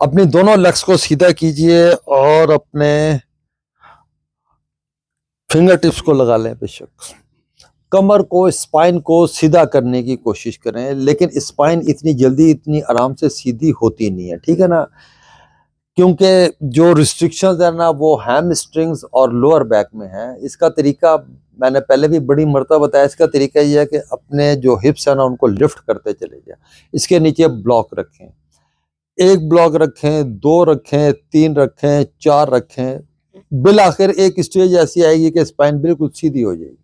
अपने दोनों लेग्स को सीधा कीजिए और अपने फिंगर टिप्स को लगा लें। बेशक कमर को, स्पाइन को सीधा करने की कोशिश करें, लेकिन स्पाइन इतनी जल्दी इतनी आराम से सीधी होती नहीं है, ठीक है ना, क्योंकि जो रिस्ट्रिक्शंस है ना वो हैमस्ट्रिंग्स और लोअर बैक में है। इसका तरीका मैंने पहले भी बड़ी मर्तबा बताया। इसका तरीका ये है कि अपने जो हिप्स है ना उनको लिफ्ट करते चले जाए। इसके नीचे ब्लॉक रखें, एक ब्लॉक रखें, दो रखें, तीन रखें, चार रखें, बिल आखिर एक स्टेज ऐसी आएगी कि स्पाइन बिल्कुल सीधी हो जाएगी,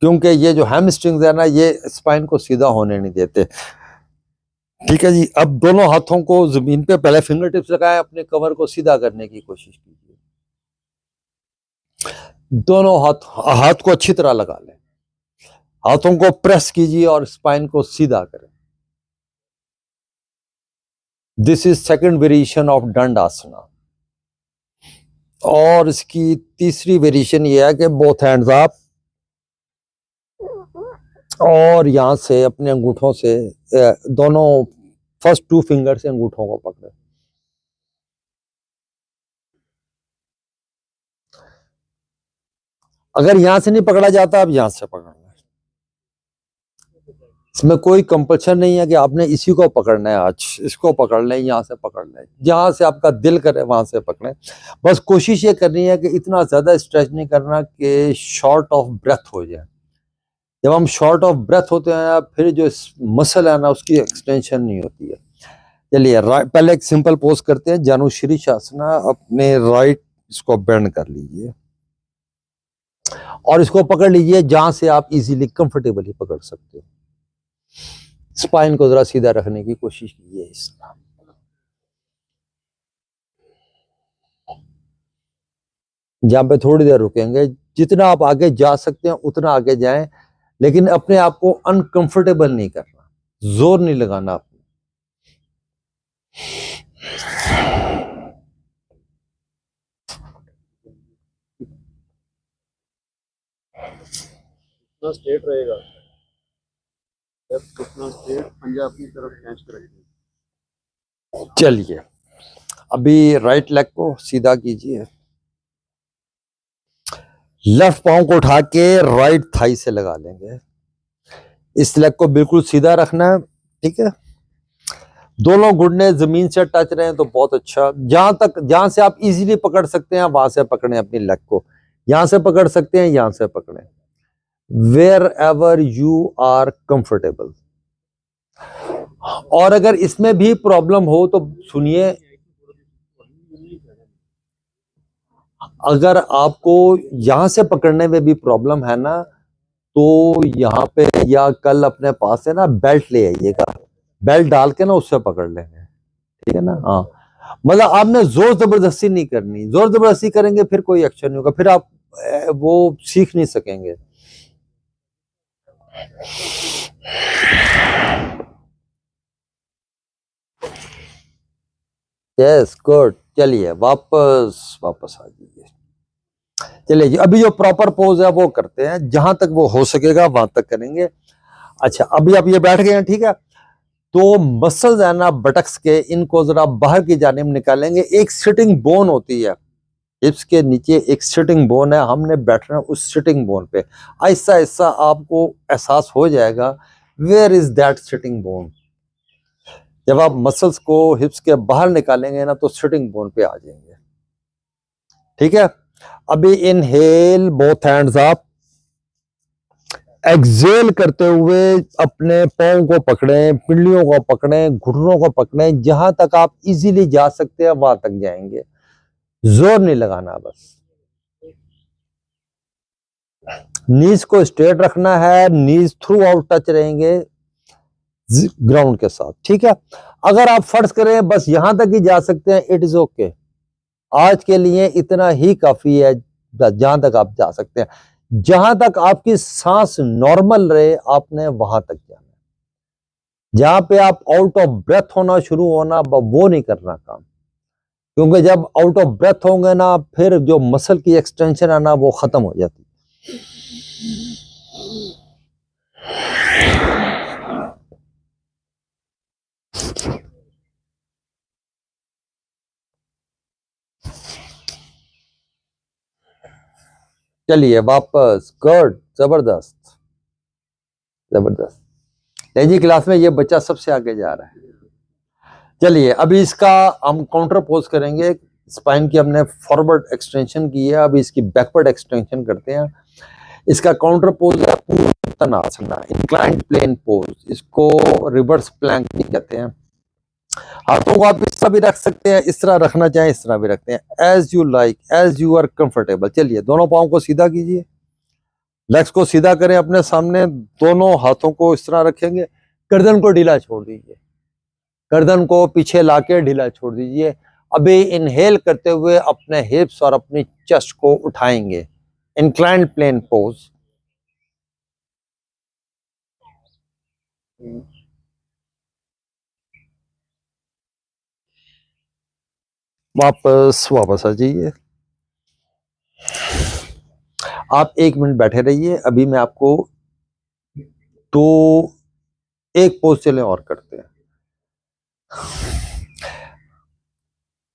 क्योंकि ये जो हैमस्ट्रिंग्स है ना ये स्पाइन को सीधा होने नहीं देते। ठीक है जी। अब दोनों हाथों को जमीन पे पहले फिंगर टिप्स लगाएं, अपने कमर को सीधा करने की कोशिश कीजिए। दोनों हाथ को अच्छी तरह लगा लें, हाथों को प्रेस कीजिए और स्पाइन को सीधा करें। This is second variation of dandasana. और इसकी तीसरी वेरिएशन ये है कि बोथ हैंड्स अप और यहां से अपने अंगूठों से दोनों फर्स्ट टू फिंगर से अंगूठों को पकड़े। अगर यहां से नहीं पकड़ा जाता, अब यहां से पकड़ना है। इसमें कोई कंपल्शन नहीं है कि आपने इसी को पकड़ना है, आज इसको पकड़ लें, यहां से पकड़ लें, जहां से आपका दिल करे वहां से पकड़ें। बस कोशिश ये करनी है कि इतना ज्यादा स्ट्रेच नहीं करना कि शॉर्ट ऑफ ब्रेथ हो जाए। जब हम शॉर्ट ऑफ ब्रेथ होते हैं फिर जो मसल है ना उसकी एक्सटेंशन नहीं होती है। चलिए पहले एक सिंपल पोज करते हैं, जानुश्री शासना। अपने राइट इसको बेंड कर लीजिए और इसको पकड़ लीजिए जहां से आप इजीली कंफर्टेबली पकड़ सकते हो। स्पाइन को जरा सीधा रखने की कोशिश कीजिए। इसका जहां पे थोड़ी देर रुकेंगे, जितना आप आगे जा सकते हैं उतना आगे जाएं, लेकिन अपने आप को अनकंफर्टेबल नहीं करना, जोर नहीं लगाना आपने। स्ट्रेट रहेगा, कितना स्ट्रेट पंजा अपनी तरफ खींच कर रखिए। चलिए अभी राइट लेग को सीधा कीजिए, लेफ्ट पांव को उठा के राइट थाई से लगा लेंगे। इस लेग को बिल्कुल सीधा रखना है, ठीक है। दोनों घुटने जमीन से टच रहे हैं तो बहुत अच्छा। जहां से आप इजीली पकड़ सकते हैं वहां से पकड़ें अपनी लेग को। यहां से पकड़ सकते हैं, यहां से पकड़ें, wherever you are comfortable. और अगर इसमें भी प्रॉब्लम हो तो सुनिए, अगर आपको यहां से पकड़ने में भी प्रॉब्लम है ना तो यहाँ पे या कल अपने पास है ना बेल्ट ले आइएगा, बेल्ट डाल के ना उससे पकड़ लेंगे, ठीक है ना। हाँ, मतलब आपने जोर जबरदस्ती नहीं करनी। जोर जबरदस्ती करेंगे फिर कोई एक्शन नहीं होगा, फिर आप वो सीख नहीं सकेंगे। Yes good. चलिए वापस आ जाइए। चलिए जी, अभी जो प्रॉपर पोज है वो करते हैं, जहां तक वो हो सकेगा वहां तक करेंगे। अच्छा, अभी आप ये बैठ गए हैं, ठीक है। तो मसल्स है ना बटक्स के, इनको जरा बाहर की जानिब निकालेंगे। एक सिटिंग बोन होती है हिप्स के नीचे, एक सिटिंग बोन है, हमने बैठना उस सिटिंग बोन पे। ऐसा ऐसा आपको एहसास हो जाएगा where is that sitting bone. जब आप मसल्स को हिप्स के बाहर निकालेंगे ना तो सिटिंग बोन पे आ जाएंगे, ठीक है। अभी inhale, both hands up. Exhale करते हुए अपने पांव को पकड़ें, पिंडलियों को पकड़ें, घुटनों को पकड़ें, जहां तक आप इजीली जा सकते हैं वहां तक जाएंगे। जोर नहीं लगाना, बस नीज को स्ट्रेट रखना है, नीज थ्रू आउट टच रहेंगे ग्राउंड के साथ, ठीक है। अगर आप फर्ज करें बस यहां तक ही जा सकते हैं, इट इज ओके। आज के लिए इतना ही काफी है, जहां तक आप जा सकते हैं। जहां तक आपकी सांस नॉर्मल रहे आपने वहां तक जाना। जहां पे आप आउट ऑफ ब्रेथ होना शुरू होना, वो नहीं करना काम, क्योंकि जब आउट ऑफ ब्रेथ होंगे ना फिर जो मसल की एक्सटेंशन है ना वो खत्म हो जाती है। चलिए वापस, गुड, जबरदस्त जबरदस्त। नहीं जी, क्लास में ये बच्चा सबसे आगे जा रहा है। चलिए अभी इसका हम काउंटर पोज करेंगे। स्पाइन की हमने फॉरवर्ड एक्सटेंशन की है, अभी इसकी बैकवर्ड एक्सटेंशन करते हैं। इसका काउंटर पोज है पूर्वोत्तानासना, इंक्लाइंड प्लेन पोज, इसको रिवर्स प्लैंक भी कहते हैं। हाथों को आप इस तरह भी रख सकते हैं, इस तरह रखना चाहें इस तरह भी रखते हैं, as you like, as you are comfortable. चलिए दोनों पाँव को सीधा कीजिए, लेग्स को सीधा करें अपने सामने, दोनों हाथों को इस तरह रखेंगे, गर्दन को ढीला छोड़ दीजिए, गर्दन को पीछे लाके ढीला छोड़ दीजिए। अभी इनहेल करते हुए अपने हिप्स और अपनी चेस्ट को उठाएंगे, इंक्लाइंड प्लेन पोज। वापस वापस आ जाइए। आप 1 मिनट बैठे रहिए, अभी मैं आपको दो एक पोज चले और करते हैं।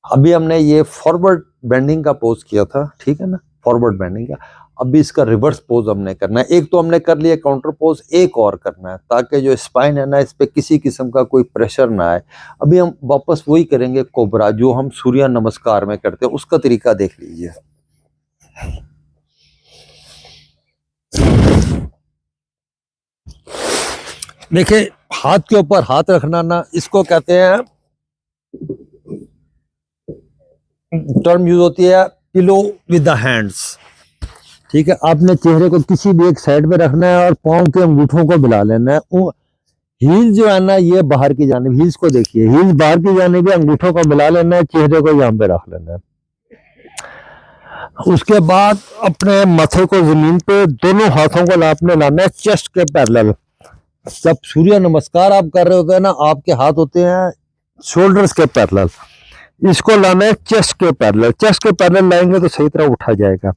अभी हमने ये फॉरवर्ड बेंडिंग का पोज किया था, ठीक है ना, फॉरवर्ड बेंडिंग का। अभी इसका रिवर्स पोज हमने करना है। एक तो हमने कर लिया काउंटर पोज, एक और करना है ताकि जो स्पाइन है ना, इस पे किसी किस्म का कोई प्रेशर ना आए। अभी हम वापस वही करेंगे कोबरा, जो हम सूर्य नमस्कार में करते हैं, उसका तरीका देख लीजिए। देखिए हाथ के ऊपर हाथ रखना ना, इसको कहते हैं, टर्म यूज होती है पिलो विद द हैंड्स। ठीक है, आपने चेहरे को किसी भी एक साइड पे रखना है और पाँव के अंगूठों को मिला लेना है। हील्स जो है ना, ये बाहर की जानिब, हील्स को देखिए, हील्स बाहर की जानिब, अंगूठों को मिला लेना है, चेहरे को यहाँ पे रख लेना है। उसके बाद अपने माथे को जमीन पे दोनों हाथों को आपने लाना है चेस्ट के पैरेलल। जब सूर्य नमस्कार आप कर रहे होते हैं ना, आपके हाथ होते हैं शोल्डर्स के पैरेलल, इसको लाना है चेस्ट के पैरेलल। चेस्ट के पैरेलल लाएंगे तो सही तरह उठा जाएगा।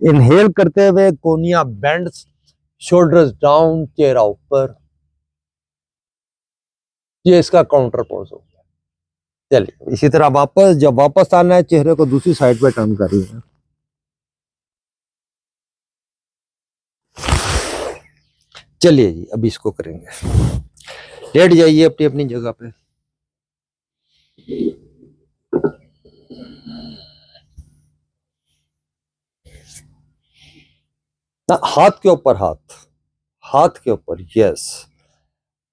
इनहेल करते हुए कोनिया बेंड्स, शोल्डर्स डाउन, चेहरा ऊपर। ये इसका काउंटर पोज हो गया। चलिए इसी तरह वापस, जब वापस आना है चेहरे को दूसरी साइड पे टर्न कर लेना। चलिए जी अभी इसको करेंगे। लेट जाइए अपनी अपनी जगह पे। ना, हाथ के ऊपर हाथ, हाथ के ऊपर, यस।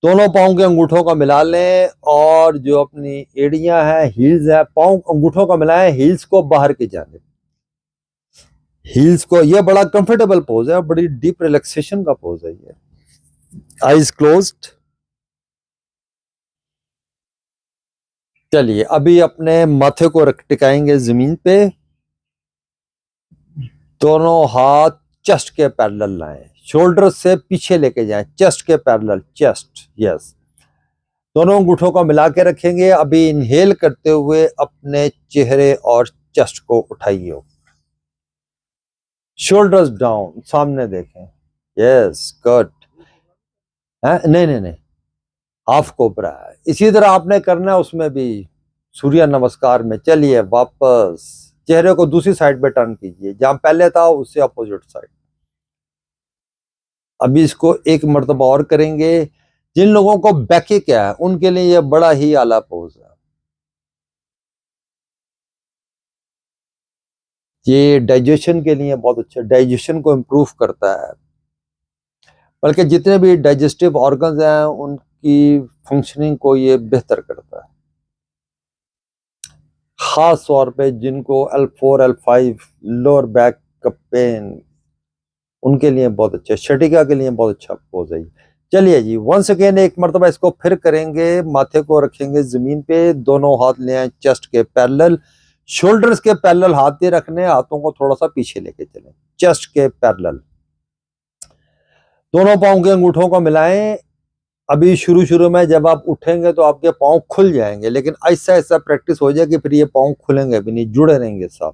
दोनों पाँव के अंगूठों का मिला लें और जो अपनी एड़ियां हैं, हील्स है, पाँव अंगूठों का मिलाएं, हील्स को बाहर की जाने, हील्स को। ये बड़ा कंफर्टेबल पोज है, बड़ी डीप रिलैक्सेशन का पोज है ये। Eyes closed. चलिए अभी अपने माथे को टिकाएंगे जमीन पे, दोनों हाथ चेस्ट के पैरेलल लाएं, शोल्डर से पीछे लेके जाएं, चेस्ट के पैरेलल, चेस्ट, यस। दोनों अंगूठों को मिला के रखेंगे। अभी इनहेल करते हुए अपने चेहरे और चेस्ट को उठाइए, शोल्डर्स डाउन, सामने देखें, यस, गुड। नहीं नहीं नहीं, हाफ कोबरा है। इसी तरह आपने करना है उसमें भी, सूर्य नमस्कार में। चलिए वापस, चेहरे को दूसरी साइड पे टर्न कीजिए, जहां पहले था उससे अपोजिट साइड। अभी इसको एक मर्तबा और करेंगे। जिन लोगों को बैकिक है उनके लिए यह बड़ा ही आला पोज है। ये डाइजेशन के लिए बहुत अच्छा, डाइजेशन को इम्प्रूव करता है, बल्कि जितने भी डाइजेस्टिव ऑर्गन्स हैं उनकी फंक्शनिंग को ये बेहतर करता है। खास तौर पे जिनको L4 L5 लोअर बैक का पेन, उनके लिए बहुत अच्छा, शटिका के लिए बहुत अच्छा पोज है। चलिए जी वंस अगेन एक मरतबा इसको फिर करेंगे। माथे को रखेंगे जमीन पे, दोनों हाथ ले आए चेस्ट के पैरेलल, शोल्डर्स के पैरेलल हाथ दे रखने, हाथों को थोड़ा सा पीछे लेके चलें, चेस्ट के पैरेलल। दोनों पाँव के अंगूठों को मिलाएं। अभी शुरू शुरू में जब आप उठेंगे तो आपके पाँव खुल जाएंगे, लेकिन ऐसा ऐसा प्रैक्टिस हो जाएगी फिर ये पाँव खुलेंगे भी नहीं, जुड़े रहेंगे साथ।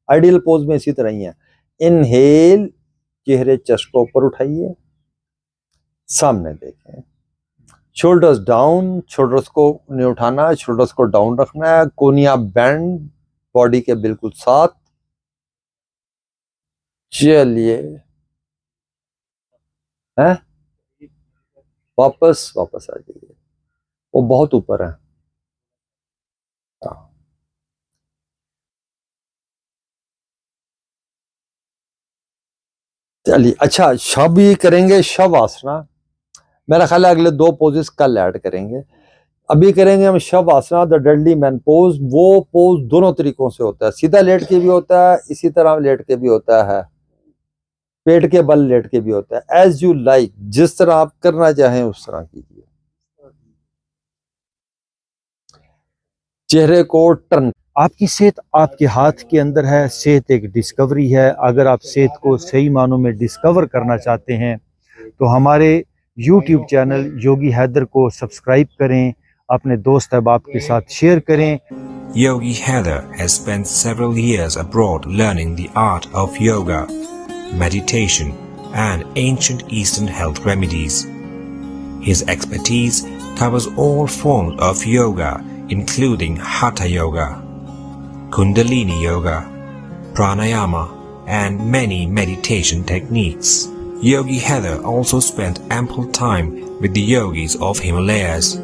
आइडियल पोज में इसी तरह ही है। इनहेल, चेहरे चेस्ट को ऊपर उठाइए, सामने देखें, शोल्डर्स डाउन, शोल्डर्स को नहीं उठाना, शोल्डर्स को डाउन रखना है, कोनिया बेंड बॉडी के बिल्कुल साथ, चलिए, हैं वापस वापस आ जाइए, वो बहुत ऊपर है। हाँ। चलिए, अच्छा शव ही करेंगे, शव आसना। मेरा ख्याल है अगले 2 पोजेस कल ऐड करेंगे। अभी करेंगे हम शव आसना, द डेडली मैन पोज। वो पोज दोनों तरीकों से होता है, सीधा लेट के भी होता है, इसी तरह लेट के भी होता है, पेट के बल लेट के भी होता है। एज यू लाइक, जिस तरह आप करना चाहें उस तरह कीजिए। चेहरे को टर्न। आपकी सेहत आपके हाथ के अंदर है। सेहत एक डिस्कवरी है। अगर आप सेहत को सही मानों में डिस्कवर करना चाहते हैं तो हमारे YouTube चैनल योगी हैदर को सब्सक्राइब करें, अपने दोस्त अहबाब के साथ शेयर करें। Yogi Heather has spent several years abroad learning the art of yoga, meditation, and ancient Eastern health remedies. His expertise covers all forms of yoga, including Hatha Yoga, Kundalini Yoga, Pranayama, and many meditation techniques. Yogi Heather also spent ample time with the yogis of Himalayas.